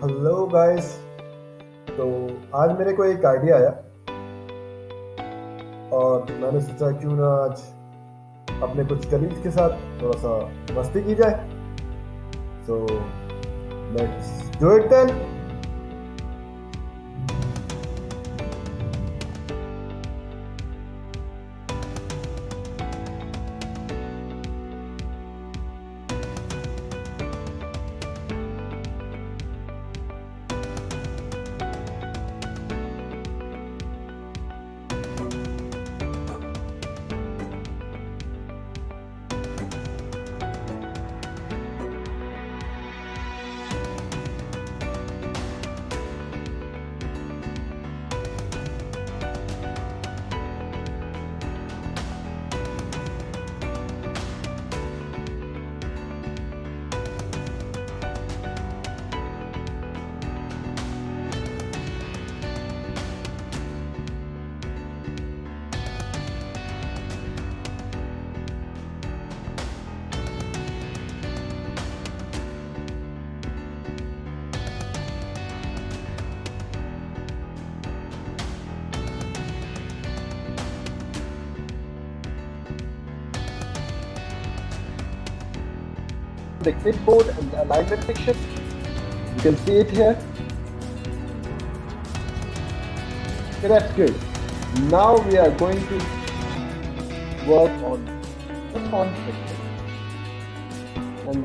Hello guys. तो आज मेरे को एक आइडिया आया और मैंने सोचा क्यों ना आज अपने कुछ कलीग्स के साथ थोड़ा सा मस्ती की जाए। So let's do it then. The clipboard and the alignment section. You can see it here. Okay, that's good. Now we are going to work on the font section. And